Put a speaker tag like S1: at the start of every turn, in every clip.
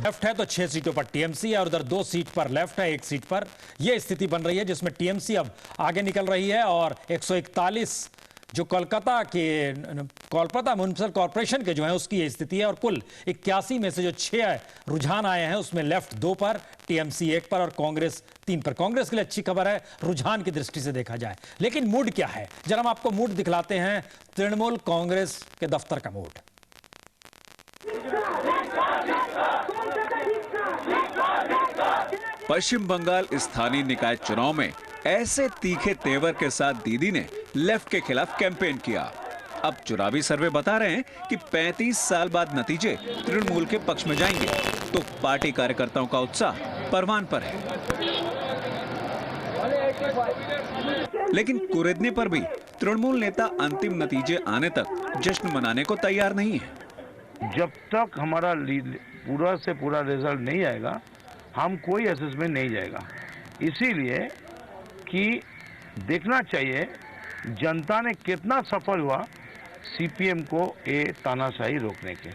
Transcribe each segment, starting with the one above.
S1: Left है तो 6 सीटों पर टीएमसी है और उधर 2 सीट पर लेफ्ट है, 1 सीट पर यह स्थिति बन रही है जिसमें टीएमसी अब आगे निकल रही है और 141 जो कोलकाता म्युनिसिपल कॉर्पोरेशन के जो है उसकी ये स्थिति है और कुल 81 में से जो 6 रुझान आए हैं उसमें लेफ्ट 2 पर, टीएमसी 1 पर और कांग्रेस 3 पर। कांग्रेस के लिए अच्छी खबर है रुझान की दृष्टि से देखा जाए, लेकिन मूड क्या है जरा हम आपको मूड दिखलाते हैं। तृणमूल कांग्रेस के दफ्तर का मूड।
S2: पश्चिम बंगाल स्थानीय निकाय चुनाव में ऐसे तीखे तेवर के साथ दीदी ने लेफ्ट के खिलाफ कैंपेन किया। अब चुनावी सर्वे बता रहे हैं कि 35 साल बाद नतीजे तृणमूल के पक्ष में जाएंगे, तो पार्टी कार्यकर्ताओं का उत्साह परवान पर है। लेकिन कुरेदने पर भी तृणमूल नेता अंतिम नतीजे आने तक जश्न मनाने को तैयार नहीं है।
S3: जब तक हमारा पूरा से पूरा रिजल्ट नहीं आएगा हम कोई असेसमेंट नहीं जाएगा, इसीलिए कि देखना चाहिए जनता ने कितना सफल हुआ सीपीएम को ये तानाशाही रोकने के।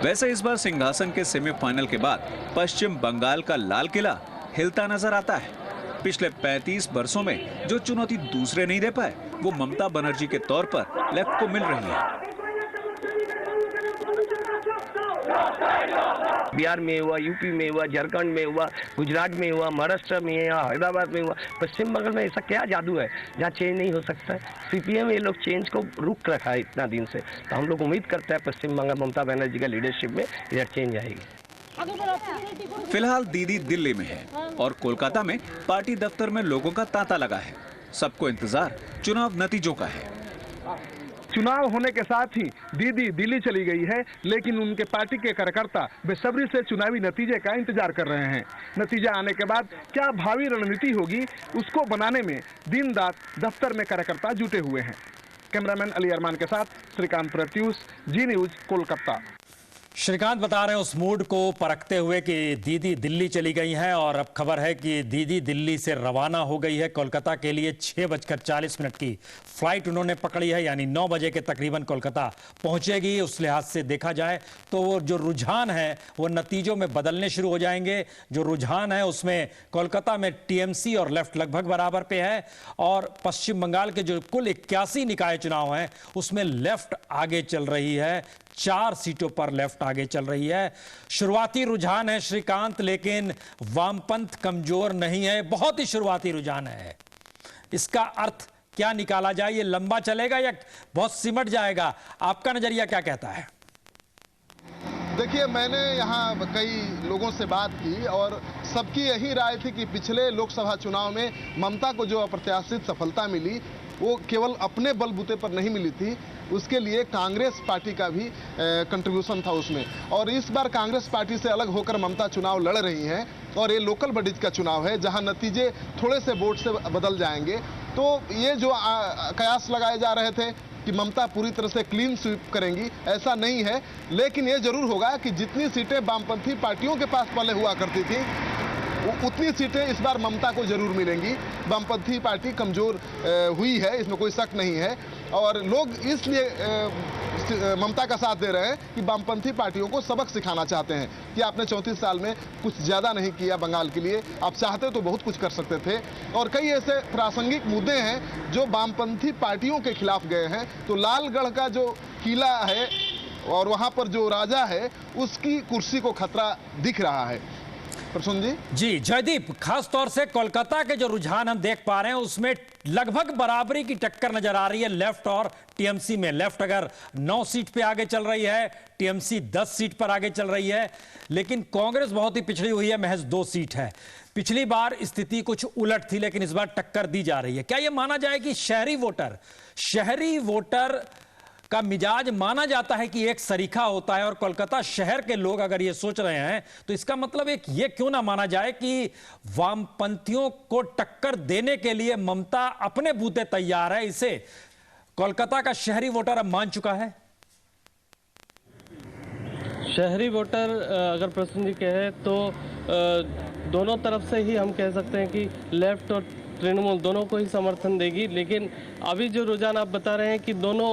S2: वैसे इस बार सिंहासन के सेमीफाइनल के बाद पश्चिम बंगाल का लाल किला हिलता नजर आता है। पिछले 35 वर्षों में जो चुनौती दूसरे नहीं दे पाए वो ममता बनर्जी के तौर पर लेफ्ट को मिल रही है।
S4: बिहार में हुआ, यूपी में हुआ, झारखंड में हुआ, गुजरात में हुआ, महाराष्ट्र में हुआ, हैदराबाद में हुआ, पश्चिम बंगाल में ऐसा क्या जादू है जहाँ चेंज नहीं हो सकता है। सीपीएम ये लोग चेंज को रुक रखा है इतना दिन से, तो हम लोग उम्मीद करते हैं पश्चिम बंगाल ममता बनर्जी का लीडरशिप में इधर चेंज आएगी।
S2: फिलहाल दीदी दिल्ली में है और कोलकाता में पार्टी दफ्तर में लोगों का तांता लगा है। सबको इंतजार चुनाव नतीजों का है।
S5: चुनाव होने के साथ ही दीदी दिल्ली चली गई है, लेकिन उनके पार्टी के कार्यकर्ता बेसब्री से चुनावी नतीजे का इंतजार कर रहे हैं। नतीजा आने के बाद क्या भावी रणनीति होगी उसको बनाने में दिन रात दफ्तर में कार्यकर्ता जुटे हुए हैं। कैमरामैन अली अरमान के साथ श्रीकांत प्रत्यूष, जी न्यूज, कोलकाता।
S1: श्रीकांत बता रहे हैं उस मूड को परखते हुए कि दीदी दिल्ली चली गई हैं और अब खबर है कि दीदी दिल्ली से रवाना हो गई है कोलकाता के लिए। 6:40 की फ्लाइट उन्होंने पकड़ी है, यानी 9 बजे के तकरीबन कोलकाता पहुंचेगी। उस लिहाज से देखा जाए तो वो जो रुझान है वो नतीजों में बदलने शुरू हो जाएंगे। जो रुझान है उसमें कोलकाता में टीएमसी और लेफ्ट लगभग बराबर पे है और पश्चिम बंगाल के जो कुल 81 निकाय चुनाव हैं उसमें लेफ्ट आगे चल रही है। 4 सीटों पर लेफ्ट आगे चल रही है। शुरुआती रुझान है श्रीकांत, लेकिन वामपंथ कमजोर नहीं है, बहुत ही शुरुआती रुझान है। इसका अर्थ क्या निकाला जाए? ये लंबा चलेगा या बहुत सिमट जाएगा? आपका नजरिया क्या कहता है?
S6: देखिए, मैंने यहाँ कई लोगों से बात की और सबकी यही राय थी कि पिछले लोकसभा चुनाव में ममता को जो अप्रत्याशित सफलता मिली वो केवल अपने बलबूते पर नहीं मिली थी, उसके लिए कांग्रेस पार्टी का भी कंट्रीब्यूशन था उसमें। और इस बार कांग्रेस पार्टी से अलग होकर ममता चुनाव लड़ रही हैं और ये लोकल बॉडीज का चुनाव है जहां नतीजे थोड़े से वोट से बदल जाएंगे। तो ये जो कयास लगाए जा रहे थे कि ममता पूरी तरह से क्लीन स्वीप करेंगी, ऐसा नहीं है। लेकिन ये जरूर होगा कि जितनी सीटें वामपंथी पार्टियों के पास पहले हुआ करती थी उतनी सीटें इस बार ममता को जरूर मिलेंगी। वामपंथी पार्टी कमजोर हुई है, इसमें कोई शक नहीं है और लोग इसलिए ममता का साथ दे रहे हैं कि वामपंथी पार्टियों को सबक सिखाना चाहते हैं कि आपने 34 साल में कुछ ज्यादा नहीं किया बंगाल के लिए, आप चाहते तो बहुत कुछ कर सकते थे। और कई ऐसे प्रासंगिक मुद्दे हैं जो वामपंथी पार्टियों के खिलाफ गए हैं। तो लालगढ़ का जो किला है और वहां पर जो राजा है उसकी कुर्सी को खतरा दिख रहा है।
S1: जी जयदीप, खास तौर से कोलकाता के जो रुझान हम देख पा रहे हैं उसमें लगभग बराबरी की टक्कर नजर आ रही है लेफ्ट और टीएमसी में। लेफ्ट अगर 9 सीट पे आगे चल रही है, टीएमसी 10 सीट पर आगे चल रही है, लेकिन कांग्रेस बहुत ही पिछड़ी हुई है, महज 2 सीट है। पिछली बार स्थिति कुछ उलट थी, लेकिन इस बार टक्कर दी जा रही है। क्या यह माना जाए कि शहरी वोटर का मिजाज माना जाता है कि एक सरीखा होता है और कोलकाता शहर के लोग अगर ये सोच रहे हैं तो इसका मतलब एक ये क्यों ना माना जाए कि वामपंथियों को टक्कर देने के लिए ममता अपने बूते तैयार है। इसे कोलकाता का शहरी वोटर अब मान चुका है।
S7: शहरी वोटर अगर प्रश्न जी कहे तो दोनों तरफ से ही हम कह सकते हैं कि लेफ्ट और तृणमूल दोनों को ही समर्थन देगी। लेकिन अभी जो रुझान आप बता रहे हैं कि दोनों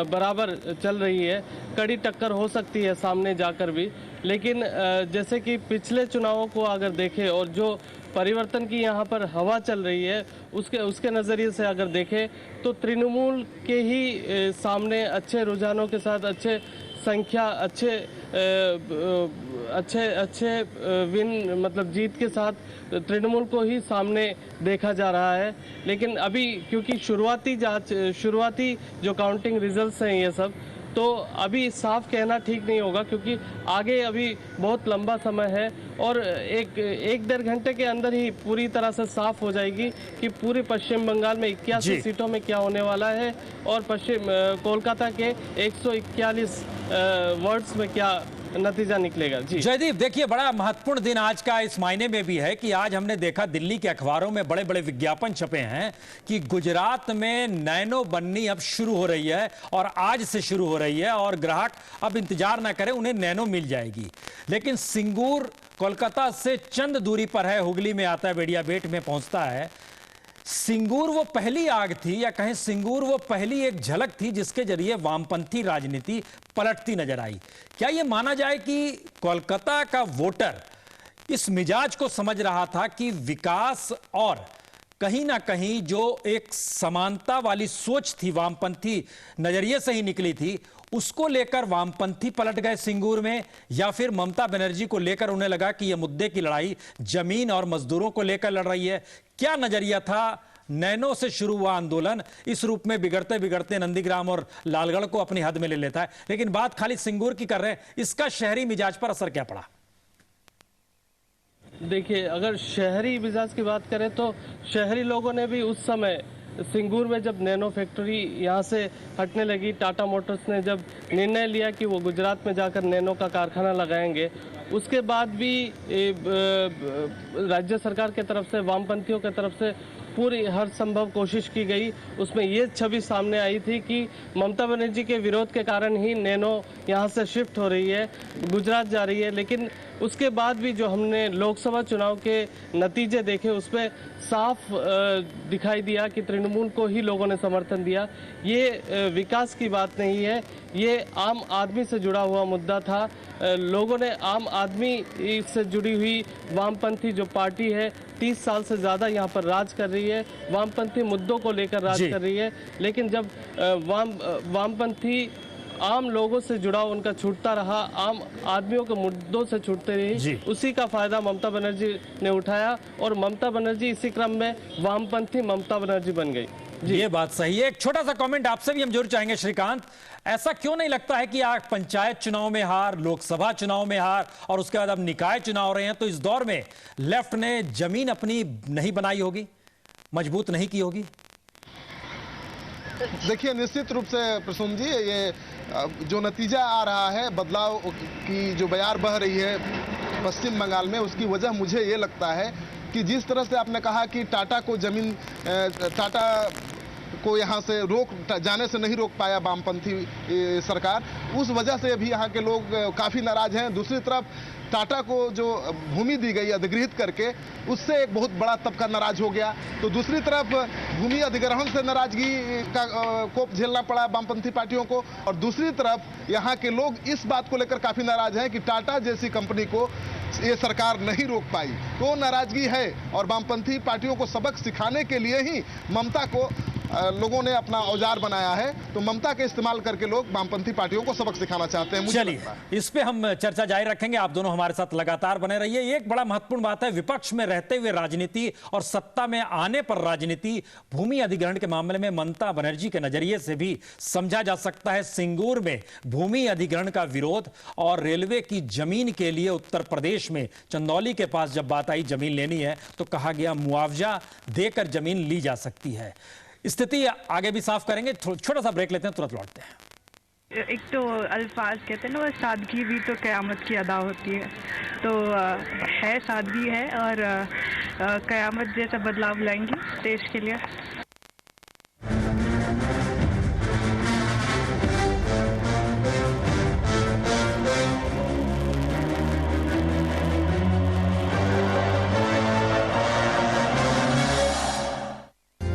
S7: बराबर चल रही है, कड़ी टक्कर हो सकती है सामने जाकर भी। लेकिन जैसे कि पिछले चुनावों को अगर देखें और जो परिवर्तन की यहाँ पर हवा चल रही है उसके नज़रिए से अगर देखें तो तृणमूल के ही सामने अच्छे रुझानों के साथ अच्छे संख्या अच्छे विन मतलब जीत के साथ तृणमूल को ही सामने देखा जा रहा है। लेकिन अभी क्योंकि शुरुआती जो काउंटिंग रिजल्ट्स हैं ये सब, तो अभी साफ कहना ठीक नहीं होगा क्योंकि आगे अभी बहुत लंबा समय है और एक डेढ़ घंटे के अंदर ही पूरी तरह से साफ हो जाएगी कि पूरे पश्चिम बंगाल में 81 सीटों में क्या होने वाला है और कोलकाता के 141 वार्ड्स में क्या नतीजा निकलेगा। जी
S1: जयदीप, देखिए बड़ा महत्वपूर्ण दिन आज का इस मायने में भी है कि आज हमने देखा दिल्ली के अखबारों में बड़े बड़े विज्ञापन छपे हैं कि गुजरात में नैनो बननी अब शुरू हो रही है और आज से शुरू हो रही है और ग्राहक अब इंतजार ना करें, उन्हें नैनो मिल जाएगी। लेकिन सिंगूर कोलकाता से चंद दूरी पर है, हुगली में आता है, बेड़ियाबेट में पहुंचता है। सिंगूर वो पहली आग थी या कहें सिंगूर वो पहली एक झलक थी जिसके जरिए वामपंथी राजनीति पलटती नजर आई। क्या यह माना जाए कि कोलकाता का वोटर इस मिजाज को समझ रहा था कि विकास और कहीं ना कहीं जो एक समानता वाली सोच थी वामपंथी नजरिए से ही निकली थी, उसको लेकर वामपंथी पलट गए सिंगूर में, या फिर ममता बनर्जी को लेकर उन्हें लगा कि यह मुद्दे की लड़ाई जमीन और मजदूरों को लेकर लड़ रही है? क्या नजरिया था? नैनो से शुरू हुआ आंदोलन इस रूप में बिगड़ते बिगड़ते नंदीग्राम और लालगढ़ को अपनी हद में ले लेता है। लेकिन बात खाली सिंगूर की कर रहे हैं, इसका शहरी मिजाज पर असर क्या पड़ा?
S7: देखिए, अगर शहरी मिजाज की बात करें तो शहरी लोगों ने भी उस समय सिंगूर में जब नैनो फैक्ट्री यहाँ से हटने लगी, टाटा मोटर्स ने जब निर्णय लिया कि वो गुजरात में जाकर नैनो का कारखाना लगाएंगे, उसके बाद भी राज्य सरकार के तरफ से, वामपंथियों के तरफ से पूरी हर संभव कोशिश की गई। उसमें ये छवि सामने आई थी कि ममता बनर्जी के विरोध के कारण ही नैनो यहाँ से शिफ्ट हो रही है, गुजरात जा रही है। लेकिन उसके बाद भी जो हमने लोकसभा चुनाव के नतीजे देखे उसमें साफ दिखाई दिया कि तृणमूल को ही लोगों ने समर्थन दिया। ये विकास की बात नहीं है, ये आम आदमी से जुड़ा हुआ मुद्दा था। लोगों ने आम आदमी से जुड़ी हुई वामपंथी जो पार्टी है 30 साल से ज़्यादा यहाँ पर राज कर रही है, वामपंथी मुद्दों को लेकर राज कर रही है। लेकिन जब वामपंथी आम लोगों से जुड़ा उनका छूटता रहा, आम आदमियों के मुद्दों से छूटते रही, उसी का फायदा ममता बनर्जी ने उठाया और ममता बनर्जी इसी क्रम में वामपंथी ममता बनर्जी बन गई।
S1: ये बात सही है। एक छोटा सा कमेंट आपसे भी हम जरूर चाहेंगे श्रीकांत, ऐसा क्यों नहीं लगता है कि आज पंचायत चुनाव में हार, लोकसभा चुनाव में हार और उसके बाद अब निकाय चुनाव हो रहे हैं, तो इस दौर में लेफ्ट ने जमीन अपनी नहीं बनाई होगी, मजबूत नहीं की होगी?
S6: देखिए, निश्चित रूप से प्रसून जी, ये जो नतीजा आ रहा है, बदलाव की जो बयार बह रही है पश्चिम बंगाल में, उसकी वजह मुझे ये लगता है कि जिस तरह से आपने कहा कि टाटा को यहाँ से जाने से नहीं रोक पाया वामपंथी सरकार, उस वजह से भी यहाँ के लोग काफ़ी नाराज हैं। दूसरी तरफ टाटा को जो भूमि दी गई अधिग्रहित करके, उससे एक बहुत बड़ा तबका नाराज हो गया। तो दूसरी तरफ भूमि अधिग्रहण से नाराजगी का कोप झेलना पड़ा वामपंथी पार्टियों को, और दूसरी तरफ यहाँ के लोग इस बात को लेकर काफ़ी नाराज हैं कि टाटा जैसी कंपनी को ये सरकार नहीं रोक पाई। तो नाराजगी है और वामपंथी पार्टियों को सबक सिखाने के लिए ही ममता को लोगों ने अपना औजार बनाया है। तो ममता के इस्तेमाल करके लोग वामपंथी पार्टियों को सबक सिखाना चाहते हैं।
S1: चलिए, इस पे हम चर्चा जारी रखेंगे। आप दोनों हमारे साथ लगातार बने रहिए। एक बड़ा महत्वपूर्ण बात है, विपक्ष में रहते हुए राजनीति और सत्ता में आने पर राजनीति, भूमि अधिग्रहण के मामले में ममता बनर्जी के नजरिए से भी समझा जा सकता है। सिंगूर में भूमि अधिग्रहण का विरोध और रेलवे की जमीन के लिए उत्तर प्रदेश में चंदौली के पास जब बात आई जमीन लेनी है, तो कहा गया मुआवजा देकर जमीन ली जा सकती है। स्थिति आगे भी साफ करेंगे, छोटा सा ब्रेक लेते हैं, तुरंत लौटते हैं।
S8: एक तो अल्फाज कहते हैं ना, सादगी भी तो क़यामत की अदा होती है। तो है, सादगी है और क़यामत जैसा बदलाव लाएंगी देश के लिए।